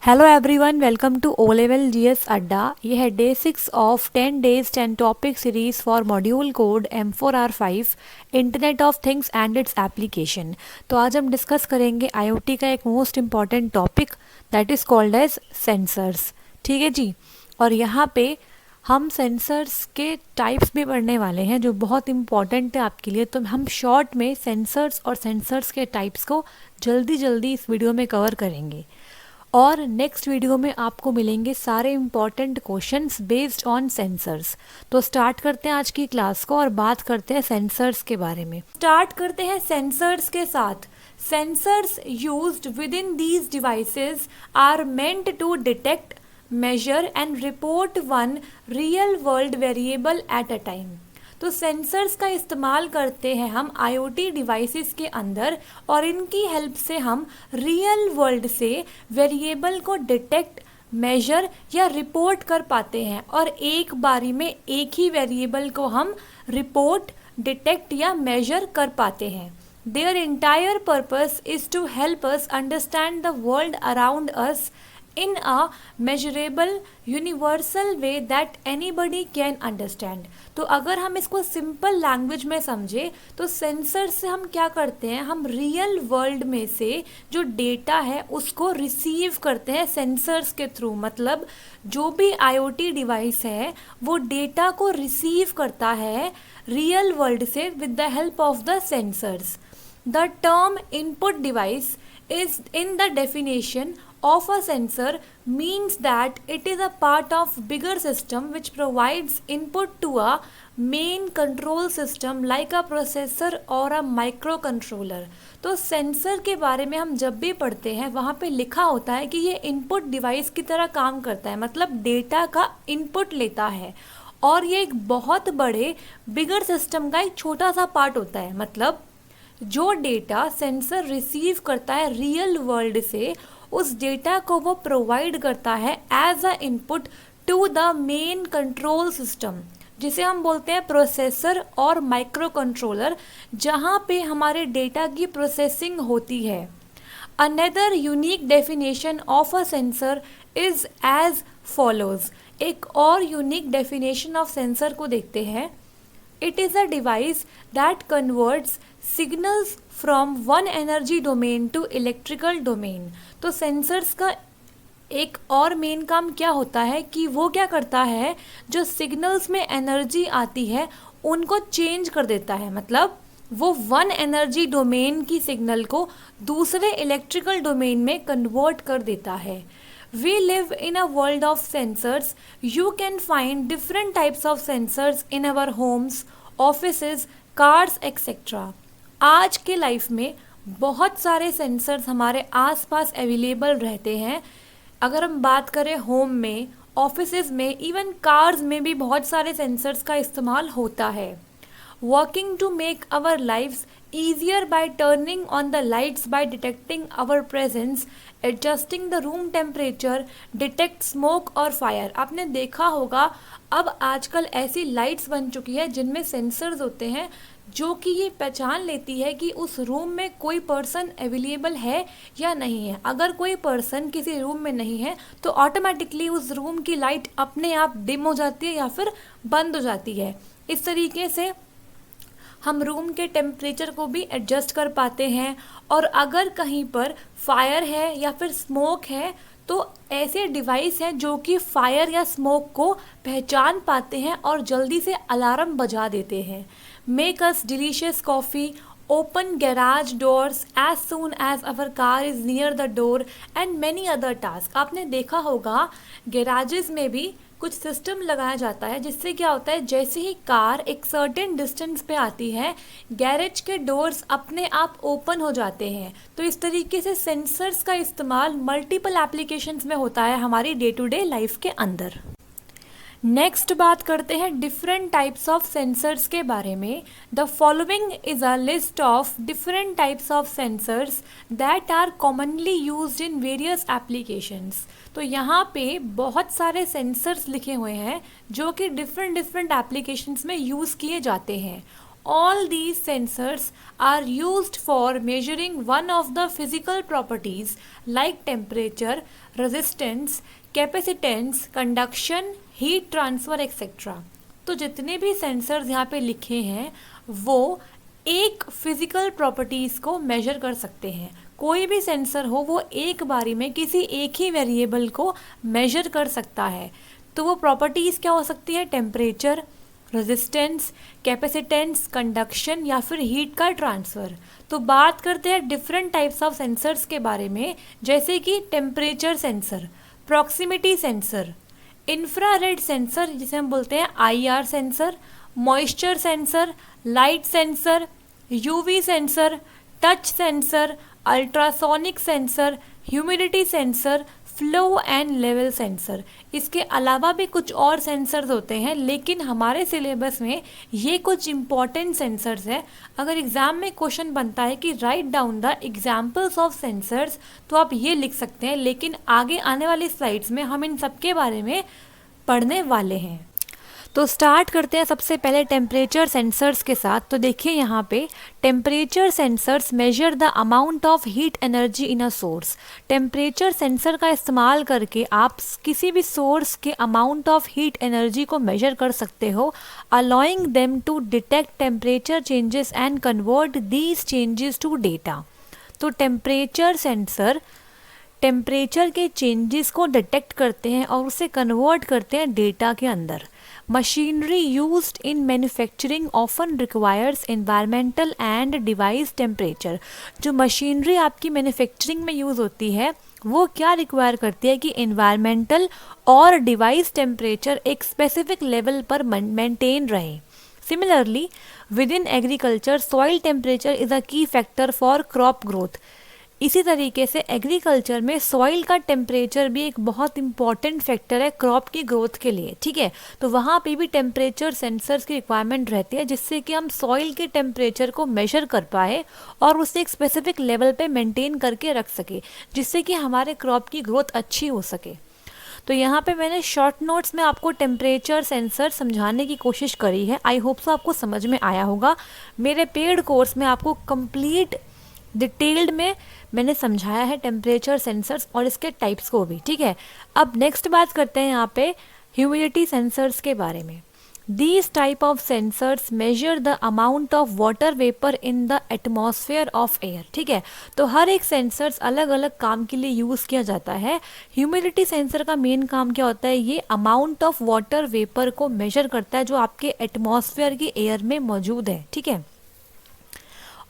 Hello everyone, welcome to O level GS Adda. ये है day 6 of 10 days 10 topic series for module code M4R5 internet of things and its application. तो आज हम discuss करेंगे IoT का एक most important topic that is called as sensors. ठीक है जी। और यहाँ पे हम सेंसर्स के टाइप्स भी पढ़ने वाले हैं जो बहुत इम्पॉर्टेंट है आपके लिए। तो हम शॉर्ट में सेंसर्स और सेंसर्स के टाइप्स को जल्दी इस वीडियो में कवर करेंगे और नेक्स्ट वीडियो में आपको मिलेंगे सारे important questions based on sensors. तो स्टार्ट करते हैं आज की क्लास को और बात करते हैं सेंसर्स के बारे में। स्टार्ट करते हैं सेंसर्स के साथ। Sensors used with in these devices are meant to detect, measure and report one real world variable at a time। तो सेंसर्स का इस्तेमाल करते हैं हम आईओटी डिवाइसेस के अंदर और इनकी हेल्प से हम रियल वर्ल्ड से वेरिएबल को डिटेक्ट, मेजर या रिपोर्ट कर पाते हैं और एक बारी में एक ही वेरिएबल को हम रिपोर्ट, डिटेक्ट या मेजर कर पाते हैं। Their entire purpose is to help us understand the world around us in a measurable universal way that anybody can understand। तो अगर हम इसको सिंपल लैंग्वेज में समझे तो सेंसर से हम क्या करते हैं, हम रियल वर्ल्ड में से जो डेटा है उसको रिसीव करते हैं सेंसर्स के थ्रू। मतलब जो भी आईओटी डिवाइस है वो डेटा को रिसीव करता है रियल वर्ल्ड से with the help of the sensors. The term input device is in the definition of a sensor means that it is a part of bigger system which provides input to a main control system like a processor or a microcontroller। तो sensor के बारे में हम जब भी पढ़ते हैं वहाँ पे लिखा होता है कि ये इनपुट डिवाइस की तरह काम करता है, मतलब डेटा का इनपुट लेता है और ये एक बहुत बड़े बिगर सिस्टम का एक छोटा सा पार्ट होता है। मतलब जो डेटा सेंसर रिसीव करता है रियल वर्ल्ड से उस डेटा को वो प्रोवाइड करता है as a input to the main control system, जिसे हम बोलते हैं प्रोसेसर और माइक्रो कंट्रोलर, जहाँ पे हमारे डेटा की प्रोसेसिंग होती है। Another unique definition of a sensor is as follows. एक और यूनिक डेफिनेशन ऑफ सेंसर को देखते हैं। It is a device that converts signals from one energy domain to electrical domain। तो सेंसर्स का एक और मेन काम क्या होता है कि वो क्या करता है, जो सिग्नल्स में एनर्जी आती है उनको चेंज कर देता है। मतलब वो वन एनर्जी डोमेन की सिग्नल को दूसरे इलेक्ट्रिकल डोमेन में कन्वर्ट कर देता है। We live in a world of sensors. You can find different types of sensors in our homes, offices, cars, etc। आज के लाइफ में बहुत सारे सेंसर्स हमारे आसपास अवेलेबल रहते हैं। अगर हम बात करें होम में, ऑफिसेज में, इवन कार्स में भी बहुत सारे सेंसर्स का इस्तेमाल होता है। Working to make our lives easier by turning on the lights, by detecting our presence, adjusting the room temperature, detect smoke और fire। आपने देखा होगा अब आजकल ऐसी लाइट्स बन चुकी है जिनमें सेंसर्स होते हैं जो कि ये पहचान लेती है कि उस रूम में कोई पर्सन अवेलेबल है या नहीं है। अगर कोई पर्सन किसी रूम में नहीं है तो ऑटोमेटिकली उस रूम की लाइट अपने आप डिम हो जाती है या फिर बंद हो जाती है। इस तरीके से हम रूम के टेम्परेचर को भी एडजस्ट कर पाते हैं। और अगर कहीं पर फायर है या फिर स्मोक है तो ऐसे डिवाइस हैं जो कि फायर या स्मोक को पहचान पाते हैं और जल्दी से अलार्म बजा देते हैं। Make us delicious coffee, open garage doors as soon as our car is near the door and many other task. आपने देखा होगा गैराजेस में भी कुछ सिस्टम लगाया जाता है जिससे क्या होता है, जैसे ही कार एक सर्टेन डिस्टेंस पे आती है गैरेज के डोर्स अपने आप ओपन हो जाते हैं। तो इस तरीके से सेंसर्स का इस्तेमाल मल्टीपल एप्लीकेशंस में होता है हमारी डे टू डे लाइफ के अंदर। नेक्स्ट बात करते हैं डिफरेंट टाइप्स ऑफ सेंसर्स के बारे में। The following is a list of different types of sensors that are commonly used in various applications. तो यहाँ पे बहुत सारे सेंसर्स लिखे हुए हैं जो कि डिफरेंट एप्लीकेशंस में यूज़ किए जाते हैं। All these sensors are used for measuring one of the physical properties like temperature, resistance, capacitance, conduction, heat transfer etc. तो जितने भी सेंसर्स यहाँ पे लिखे हैं वो एक फिजिकल प्रॉपर्टीज़ को मेजर कर सकते हैं। कोई भी सेंसर हो वो एक बारी में किसी एक ही वेरिएबल को मेजर कर सकता है। तो वो प्रॉपर्टीज़ क्या हो सकती है? टेम्परेचर, रेजिस्टेंस, कैपेसिटेंस, कंडक्शन या फिर हीट का ट्रांसफ़र। तो बात करते हैं डिफरेंट टाइप्स ऑफ सेंसर्स के बारे में, जैसे कि temperature sensor, proximity sensor, infrared sensor जिसे हम बोलते हैं IR sensor, moisture sensor, light sensor, UV sensor, touch sensor, ultrasonic sensor, humidity sensor, flow and level sensor. इसके अलावा भी कुछ और सेंसर्स होते हैं, लेकिन हमारे सिलेबस में ये कुछ इम्पॉर्टेंट सेंसर्स हैं। अगर एग्ज़ाम में क्वेश्चन बनता है कि write down the examples of sensors, तो आप ये लिख सकते हैं, लेकिन आगे आने वाली स्लाइड्स में हम इन सब के बारे में पढ़ने वाले हैं। तो स्टार्ट करते हैं सबसे पहले टेम्परेचर सेंसर्स के साथ। तो देखिए यहाँ पे temperature sensors measure the amount of heat energy in a source. Temperature sensor का इस्तेमाल करके आप किसी भी सोर्स के अमाउंट ऑफ हीट एनर्जी को मेजर कर सकते हो, allowing them to detect temperature changes and convert these changes to data. तो टेम्परेचर सेंसर टेम्परेचर के चेंजेस को डिटेक्ट करते हैं और उसे कन्वर्ट करते हैं डेटा के अंदर। Machinery used in manufacturing often requires environmental and device temperature. जो मशीनरी आपकी मैन्युफैक्चरिंग में यूज़ होती है वो क्या रिक्वायर करती है कि एनवायरमेंटल और डिवाइस टेम्परेचर एक स्पेसिफिक लेवल पर मेंटेन रहे। Similarly with in agriculture soil temperature is a की फैक्टर फॉर क्रॉप ग्रोथ। इसी तरीके से एग्रीकल्चर में सॉइल का टेम्परेचर भी एक बहुत इंपॉर्टेंट फैक्टर है क्रॉप की ग्रोथ के लिए, ठीक है। तो वहाँ पे भी टेम्परेचर सेंसर्स की रिक्वायरमेंट रहती है, जिससे कि हम सॉइल के टेम्परेचर को मेजर कर पाए और उसे एक स्पेसिफिक लेवल पे मेंटेन करके रख सके, जिससे कि हमारे क्रॉप की ग्रोथ अच्छी हो सके। तो यहाँ पे मैंने शॉर्ट नोट्स में आपको टेम्परेचर सेंसर समझाने की कोशिश करी है। आई होप सो आपको समझ में आया होगा। मेरे पेड कोर्स में आपको कंप्लीट डिटेल्ड में मैंने समझाया है टेम्परेचर सेंसर्स और इसके टाइप्स को भी, ठीक है। अब नेक्स्ट बात करते हैं यहाँ पे ह्यूमिडिटी सेंसर्स के बारे में। These type of sensors measure the amount of water vapour in the atmosphere of air, ठीक है। तो हर एक सेंसर्स अलग अलग काम के लिए यूज़ किया जाता है। ह्यूमिडिटी सेंसर का मेन काम क्या होता है? ये अमाउंट ऑफ वाटर वेपर को मेजर करता है जो आपके एटमॉस्फेयर की एयर में मौजूद है, ठीक है,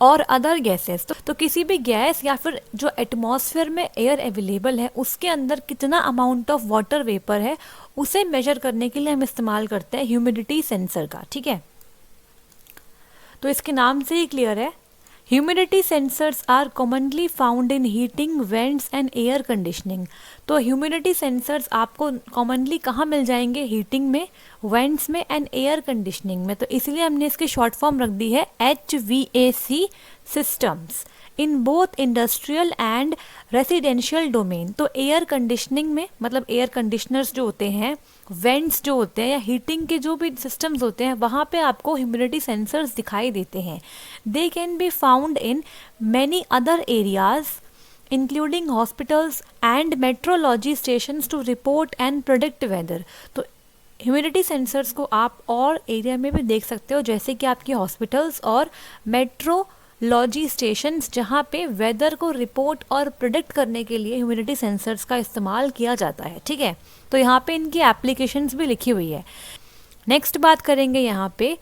और अदर गैसेस। तो किसी भी गैस या फिर जो एटमॉस्फेयर में एयर अवेलेबल है उसके अंदर कितना अमाउंट ऑफ वाटर वेपर है उसे मेजर करने के लिए हम इस्तेमाल करते हैं ह्यूमिडिटी सेंसर का, ठीक है। तो इसके नाम से ही क्लियर है। Humidity sensors are commonly found in heating, vents and air conditioning. तो ह्यूमिडिटी सेंसर्स आपको कॉमनली कहाँ मिल जाएंगे? हीटिंग में, वेंट्स में एंड एयर कंडीशनिंग में। तो इसलिए हमने इसकी शॉर्ट फॉर्म रख दी है HVAC systems in both industrial and residential domain. तो एयर कंडीशनिंग में मतलब एयर कंडीशनर्स जो होते हैं, वेंट्स जो होते हैं या हीटिंग के जो भी सिस्टम्स होते हैं, वहाँ पे आपको ह्यूमिडिटी सेंसर्स दिखाई देते हैं। They can be found in many other areas including hospitals and meteorology stations to report and predict weather. तो ह्यूमिडिटी सेंसर्स को आप और एरिया में भी देख सकते हो, जैसे कि आपके हॉस्पिटल्स और मेट्रोलॉजी स्टेशंस, जहाँ पे वेदर को रिपोर्ट और प्रेडिक्ट करने के लिए ह्यूमिडिटी सेंसर्स का इस्तेमाल किया जाता है, ठीक है। तो यहाँ पे इनकी एप्लीकेशंस भी लिखी हुई है। नेक्स्ट बात करेंगे यहाँ पे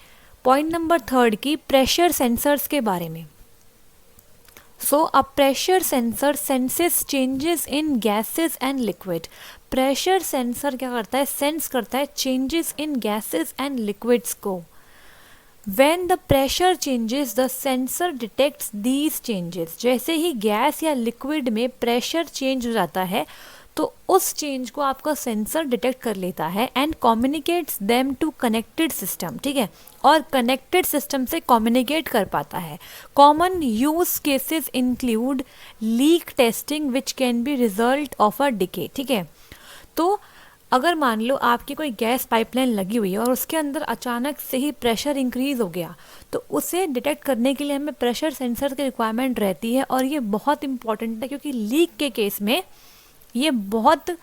पॉइंट नंबर 3 की, प्रेशर सेंसर्स के बारे में। So a pressure sensor senses changes in gases and liquid. Pressure sensor क्या करता है? सेंस करता है changes in gases and liquids को। When the pressure changes, the sensor detects these changes। जैसे ही गैस या लिक्विड में प्रेशर चेंज हो जाता है तो उस चेंज को आपका सेंसर डिटेक्ट कर लेता है and communicates them to connected system, ठीक है, और कनेक्टेड सिस्टम से कम्युनिकेट कर पाता है। Common use cases include leak testing which can be result of a decay, ठीक है। तो अगर मान लो आपकी कोई गैस पाइपलाइन लगी हुई है और उसके अंदर अचानक से ही प्रेशर इंक्रीज़ हो गया, तो उसे डिटेक्ट करने के लिए हमें प्रेशर सेंसर की रिक्वायरमेंट रहती है। और ये बहुत इंपॉर्टेंट है क्योंकि लीक के केस में ये बहुत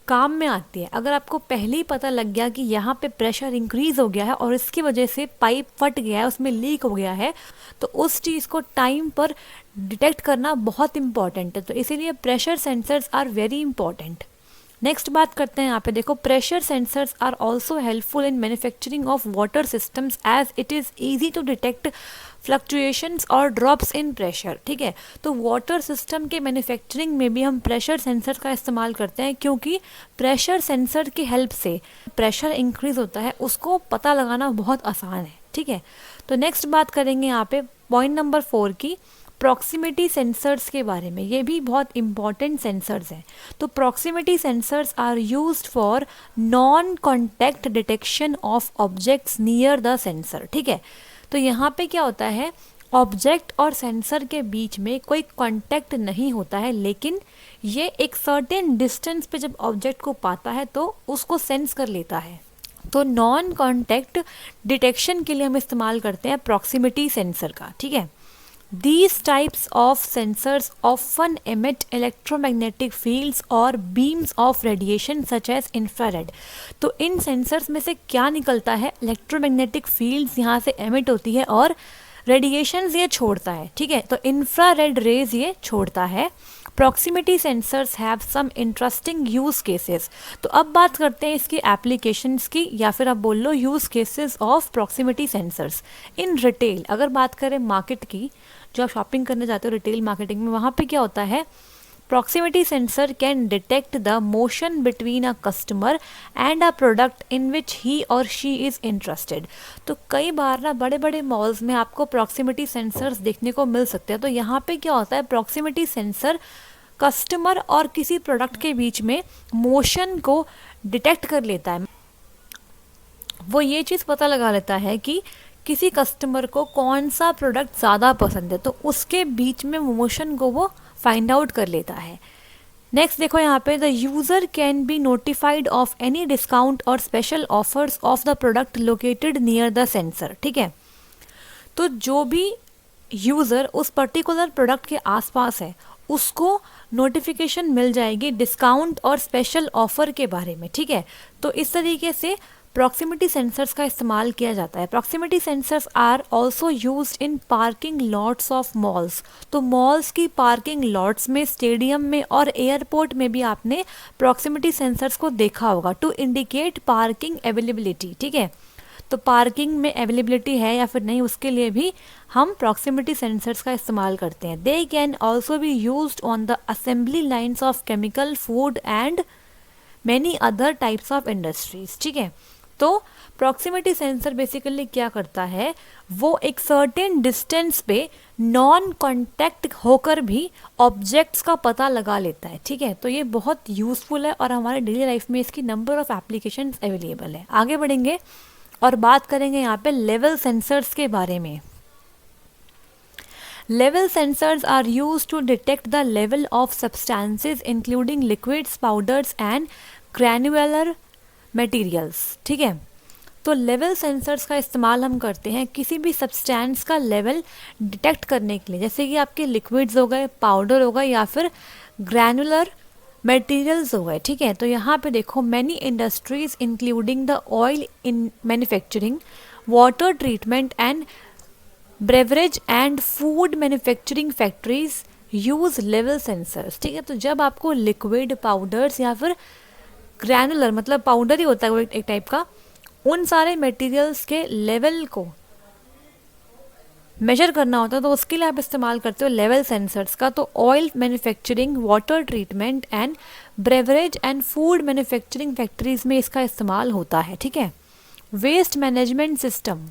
काम में आती है। अगर आपको पहले ही पता लग गया कि यहाँ पे प्रेशर इंक्रीज़ हो गया है और इसकी वजह से पाइप फट गया है, उसमें लीक हो गया है, तो उस चीज़ को टाइम पर डिटेक्ट करना बहुत इंपॉर्टेंट है। तो इसीलिए pressure sensors are very important. Next बात करते हैं यहाँ पे, देखो pressure sensors are also helpful in manufacturing of water systems as it is easy to detect fluctuations और ड्रॉप्स इन प्रेशर। ठीक है, तो वाटर सिस्टम के मैन्युफैक्चरिंग में भी हम प्रेशर सेंसर का इस्तेमाल करते हैं, क्योंकि प्रेशर सेंसर की हेल्प से प्रेशर इंक्रीज होता है उसको पता लगाना बहुत आसान है। ठीक है, तो नेक्स्ट बात करेंगे यहाँ पे पॉइंट नंबर 4 की, प्रॉक्सिमिटी सेंसर्स के बारे में। ये भी बहुत इंपॉर्टेंट सेंसर्स हैं। तो proximity sensors are used for non contact detection of objects near the sensor. ठीक है, तो यहाँ पे क्या होता है, ऑब्जेक्ट और सेंसर के बीच में कोई कांटेक्ट नहीं होता है, लेकिन ये एक सर्टेन डिस्टेंस पे जब ऑब्जेक्ट को पाता है तो उसको सेंस कर लेता है। तो नॉन कांटेक्ट डिटेक्शन के लिए हम इस्तेमाल करते हैं प्रॉक्सिमिटी सेंसर का। ठीक है, These types of sensors often emit electromagnetic fields or beams of radiation such as infrared। तो इन सेंसर्स में से क्या निकलता है, इलेक्ट्रोमैग्नेटिक फील्ड्स यहाँ से एमिट होती है और रेडिएशंस ये छोड़ता है। ठीक है, तो इंफ्रारेड रेज ये छोड़ता है। Proximity sensors have some interesting use cases. तो अब बात करते हैं इसकी एप्लीकेशंस की, या फिर आप बोल लो use cases of proximity sensors in retail. अगर बात करें मार्केट की, जो आप शॉपिंग करने जाते हो रिटेल मार्केटिंग में, वहाँ पे क्या होता है, proximity sensor can detect the motion between a customer and a product in which he और शी इज़ इंटरेस्टेड। तो कई बार ना बड़े बड़े मॉल्स में आपको प्रॉक्सिमिटी सेंसर्स देखने को मिल सकते हैं। तो यहाँ पे क्या होता है, प्रॉक्सिमिटी सेंसर कस्टमर और किसी प्रोडक्ट के बीच में मोशन को डिटेक्ट कर लेता है। वो ये चीज़ पता लगा लेता है कि किसी कस्टमर को कौन सा प्रोडक्ट ज़्यादा पसंद है, तो उसके बीच में मोशन को वो फाइंड आउट कर लेता है। नेक्स्ट देखो यहाँ पे, the user can be notified of any discount और special offers of the product located near the sensor. ठीक है, तो जो भी यूज़र उस पर्टिकुलर प्रोडक्ट के आसपास है उसको नोटिफिकेशन मिल जाएगी डिस्काउंट और स्पेशल ऑफर के बारे में। ठीक है, तो इस तरीके से प्रॉक्सिमिटी सेंसर्स का इस्तेमाल किया जाता है। Proximity sensors are also used in parking lots of malls. तो मॉल्स की पार्किंग लॉट्स में, स्टेडियम में और एयरपोर्ट में भी आपने प्रॉक्सिमिटी सेंसर्स को देखा होगा टू इंडिकेट पार्किंग अवेलेबिलिटी। ठीक है, तो पार्किंग में अवेलेबिलिटी है या फिर नहीं, उसके लिए भी हम प्रॉक्सिमिटी सेंसर्स का इस्तेमाल करते हैं। They can also be used on the assembly lines of chemical, food and many other types of industries. ठीक है, तो प्रॉक्सिमिटी सेंसर बेसिकली क्या करता है, वो एक सर्टेन डिस्टेंस पे नॉन कॉन्टैक्ट होकर भी ऑब्जेक्ट्स का पता लगा लेता है। ठीक है, तो ये बहुत यूजफुल है और हमारे डेली लाइफ में इसकी नंबर ऑफ एप्लीकेशंस अवेलेबल है। आगे बढ़ेंगे और बात करेंगे यहाँ पे लेवल सेंसर्स के बारे में। Level sensors are used to detect the level of substances including liquids, powders and granular materials. ठीक है, तो लेवल सेंसर्स का इस्तेमाल हम करते हैं किसी भी सब्सटेंस का लेवल डिटेक्ट करने के लिए, जैसे कि आपके लिक्विड्स हो गए, पाउडर हो गए या फिर ग्रैनुलर मटेरियल्स हो गए। ठीक है, तो यहाँ पे देखो, many industries including the oil in manufacturing, water treatment and beverage and food manufacturing factories use level sensors. ठीक है, तो जब आपको लिक्विड, पाउडर्स या फिर ग्रैनुलर, मतलब पाउडर ही होता है वो एक टाइप का, उन सारे मटेरियल्स के लेवल को मेजर करना होता है, तो उसके लिए आप इस्तेमाल करते हो लेवल सेंसर्स का। तो oil manufacturing, water treatment and beverage and food manufacturing factories में इसका इस्तेमाल होता है। ठीक है, waste management system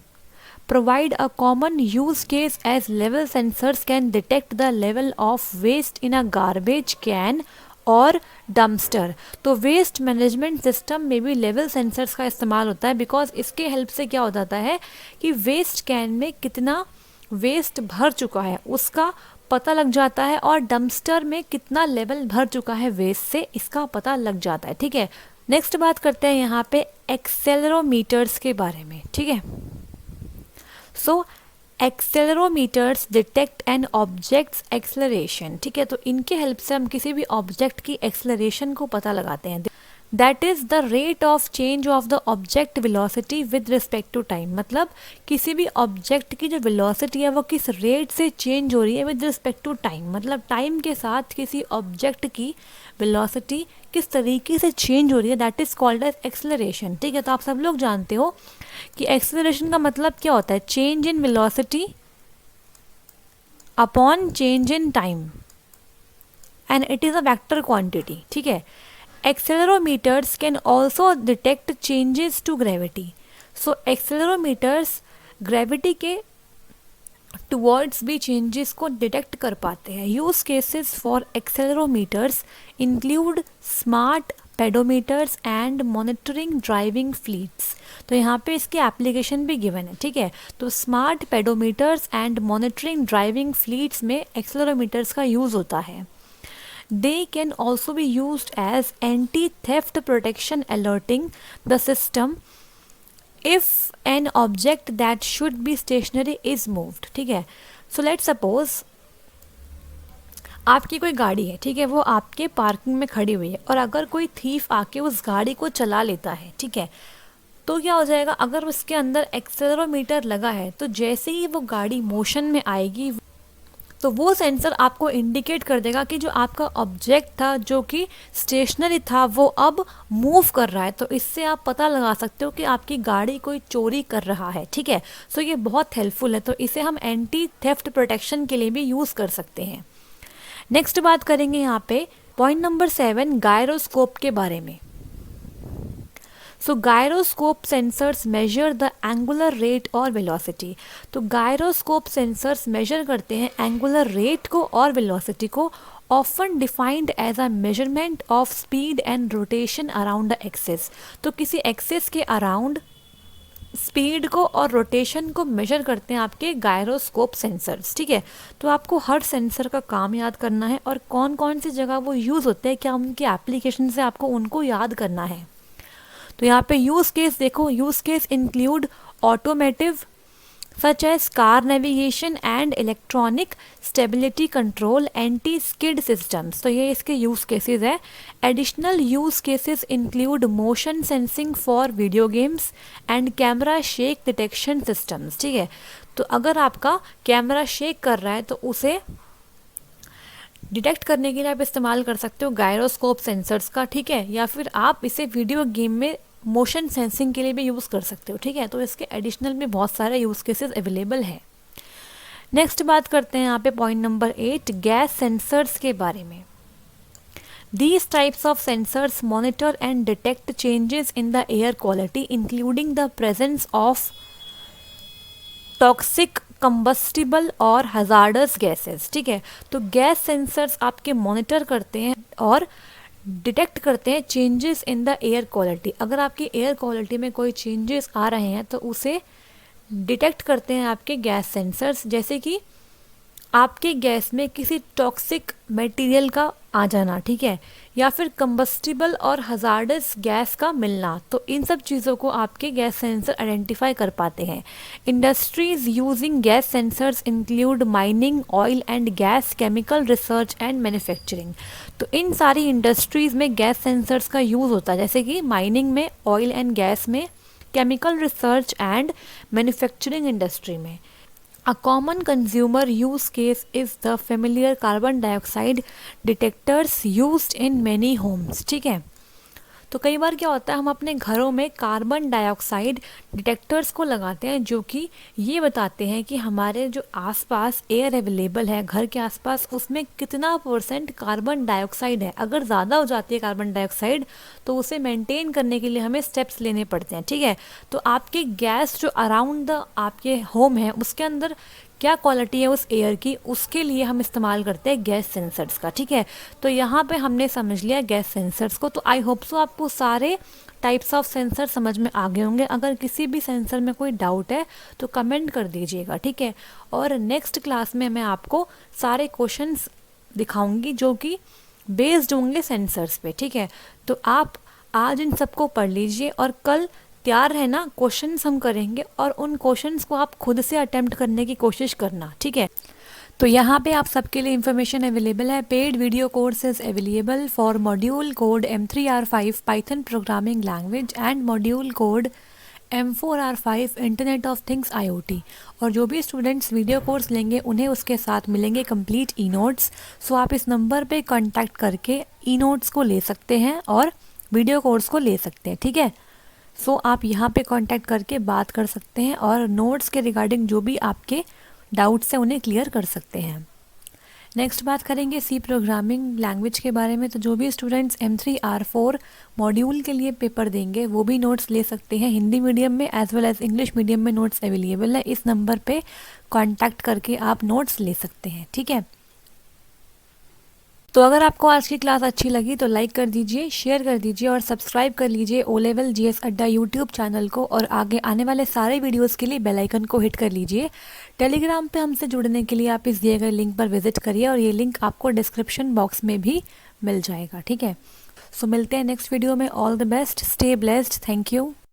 provide a common use case as level sensors can detect the level of waste in a garbage can और dumpster. तो waste management system में भी लेवल सेंसर्स का इस्तेमाल होता है, बिकॉज इसके हेल्प से क्या हो जाता है कि वेस्ट कैन में कितना वेस्ट भर चुका है उसका पता लग जाता है और डम्पस्टर में कितना लेवल भर चुका है वेस्ट से, इसका पता लग जाता है। ठीक है, नेक्स्ट बात करते हैं यहाँ पे एक्सेलरोमीटर्स के बारे में, ठीक है। सो एक्सेलरोमीटर्स डिटेक्ट एन ऑब्जेक्ट्स एक्सेलरेशन, ठीक है। तो इनके हेल्प से हम किसी भी ऑब्जेक्ट की एक्सेलरेशन को पता लगाते हैं। That is the rate of change of the object velocity with respect to time, मतलब किसी भी ऑब्जेक्ट की जो वेलोसिटी है वो किस रेट से चेंज हो रही है विद रिस्पेक्ट टू टाइम, मतलब टाइम के साथ किसी ऑब्जेक्ट की वेलोसिटी किस तरीके से चेंज हो रही है, that is called as acceleration, ठीक है। तो आप सब लोग जानते हो कि एक्सेलरेशन का मतलब क्या होता है, change in velocity upon change in time and it is a vector quantity, ठीक है। Accelerometers can also detect changes to gravity. So accelerometers gravity के towards भी changes को detect कर पाते हैं। Use cases for accelerometers include smart pedometers and monitoring driving fleets. तो यहाँ पे इसकी एप्लीकेशन भी गिवन है, ठीक है। तो smart pedometers and monitoring driving fleets में एक्सेलरोमीटर्स का यूज़ होता है। They can also be used as anti-theft protection, alerting the system if an object that should be stationary is moved, ठीक है। So let's suppose आपकी कोई गाड़ी है, ठीक है, वो आपके पार्किंग में खड़ी हुई है और अगर कोई थीफ आके उस गाड़ी को चला लेता है, ठीक है, तो क्या हो जाएगा, अगर उसके अंदर एक्सेलरोमीटर लगा है तो जैसे ही वो गाड़ी मोशन में आएगी तो वो सेंसर आपको इंडिकेट कर देगा कि जो आपका ऑब्जेक्ट था जो कि स्टेशनरी था वो अब मूव कर रहा है। तो इससे आप पता लगा सकते हो कि आपकी गाड़ी कोई चोरी कर रहा है, ठीक है। सो ये बहुत हेल्पफुल है, तो इसे हम एंटी थेफ्ट प्रोटेक्शन के लिए भी यूज़ कर सकते हैं। नेक्स्ट बात करेंगे यहाँ पे पॉइंट नंबर 7 गायरोस्कोप के बारे में। So gyroscope sensors measure the angular rate और वेलोसिटी। तो गायरोस्कोप सेंसर्स मेजर करते हैं एंगुलर रेट को और वेलोसिटी को, often defined as a measurement of speed and rotation around the axis. तो किसी एक्सिस के अराउंड स्पीड को और रोटेशन को मेजर करते हैं आपके गायरोस्कोप सेंसर्स, ठीक है। तो आपको हर सेंसर का काम याद करना है और कौन कौन सी जगह वो यूज़ होते हैं, क्या उनकी एप्लीकेशन से आपको उनको याद करना है। तो यहाँ पे यूज़ केस देखो, use case include automotive such as car navigation and electronic stability control, anti skid systems. तो ये इसके यूज़ केसेस है। Additional use cases include motion sensing for video games and camera shake detection systems, ठीक है। तो अगर आपका camera shake कर रहा है तो उसे डिटेक्ट करने के लिए आप इस्तेमाल कर सकते हो गायरोस्कोप सेंसर्स का, ठीक है। या फिर आप इसे वीडियो गेम में मोशन सेंसिंग के लिए भी यूज़ कर सकते हो, ठीक है। तो इसके एडिशनल में बहुत सारे यूज़ केसेस अवेलेबल हैं। नेक्स्ट बात करते हैं यहाँ पे पॉइंट नंबर 8 गैस सेंसर्स के बारे में। These types of sensors monitor and detect changes in the air quality including the presence of toxic combustible और हजार्डस गैसेस, ठीक है। तो गैस सेंसर्स आपके मॉनिटर करते हैं और डिटेक्ट करते हैं changes in the air quality. अगर आपकी एयर क्वालिटी में कोई चेंजेस आ रहे हैं तो उसे डिटेक्ट करते हैं आपके गैस सेंसर्स, जैसे कि आपके गैस में किसी टॉक्सिक मटेरियल का आ जाना, ठीक है, या फिर कंबस्टिबल और हजार्डस गैस का मिलना। तो इन सब चीज़ों को आपके गैस सेंसर आइडेंटिफाई कर पाते हैं। Industries using gas sensors include mining, oil and gas, chemical research and manufacturing. तो इन सारी इंडस्ट्रीज़ में गैस सेंसर्स का यूज़ होता है, जैसे कि माइनिंग में, ऑयल एंड गैस में, chemical research and manufacturing industry में। A common consumer use case is the familiar carbon dioxide detectors used in many homes, ठीक है। तो कई बार क्या होता है, हम अपने घरों में कार्बन डाइऑक्साइड डिटेक्टर्स को लगाते हैं जो कि ये बताते हैं कि हमारे जो आसपास एयर अवेलेबल है घर के आसपास उसमें कितना % कार्बन डाइऑक्साइड है। अगर ज़्यादा हो जाती है कार्बन डाइऑक्साइड तो उसे मेंटेन करने के लिए हमें स्टेप्स लेने पड़ते हैं, ठीक है। तो आपके गैस जो अराउंड द आपके होम है उसके अंदर क्या क्वालिटी है उस एयर की, उसके लिए हम इस्तेमाल करते हैं गैस सेंसर्स का, ठीक है। तो यहाँ पे हमने समझ लिया गैस सेंसर्स को। तो आई होप सो आपको सारे टाइप्स ऑफ सेंसर समझ में आ गए होंगे। अगर किसी भी सेंसर में कोई डाउट है तो कमेंट कर दीजिएगा, ठीक है। और नेक्स्ट क्लास में मैं आपको सारे क्वेश्चंस दिखाऊंगी जो कि बेस्ड होंगे सेंसर्स पे, ठीक है। तो आप आज इन सबको पढ़ लीजिए और कल तैयार है ना, क्वेश्चंस हम करेंगे और उन क्वेश्चंस को आप खुद से अटेम्प्ट करने की कोशिश करना, ठीक है। तो यहाँ पे आप सबके लिए इन्फॉर्मेशन अवेलेबल है। Paid video courses available for module code M3R5 Python programming language and module code M4R5 internet of things IoT। और जो भी स्टूडेंट्स वीडियो कोर्स लेंगे उन्हें उसके साथ मिलेंगे कंप्लीट ई नोट्स। सो आप इस नंबर पे कांटेक्ट करके ई नोट्स को ले सकते हैं और वीडियो कोर्स को ले सकते हैं, ठीक है। सो आप यहाँ पे कांटेक्ट करके बात कर सकते हैं और नोट्स के रिगार्डिंग जो भी आपके डाउट्स हैं उन्हें क्लियर कर सकते हैं। नेक्स्ट बात करेंगे सी प्रोग्रामिंग लैंग्वेज के बारे में। तो जो भी स्टूडेंट्स M3R4 मॉड्यूल के लिए पेपर देंगे वो भी नोट्स ले सकते हैं। हिंदी मीडियम में as well as English medium में नोट्स अवेलेबल है। इस नंबर पे कांटेक्ट करके आप नोट्स ले सकते हैं, ठीक है। तो अगर आपको आज की क्लास अच्छी लगी तो लाइक कर दीजिए, शेयर कर दीजिए और सब्सक्राइब कर लीजिए ओ लेवल GS अड्डा यूट्यूब चैनल को। और आगे आने वाले सारे वीडियोस के लिए बेल आइकन को हिट कर लीजिए। टेलीग्राम पे हमसे जुड़ने के लिए आप इस दिए गए लिंक पर विजिट करिए और ये लिंक आपको डिस्क्रिप्शन बॉक्स में भी मिल जाएगा, ठीक है। सो मिलते हैं नेक्स्ट वीडियो में। All the best, stay blessed, thank you.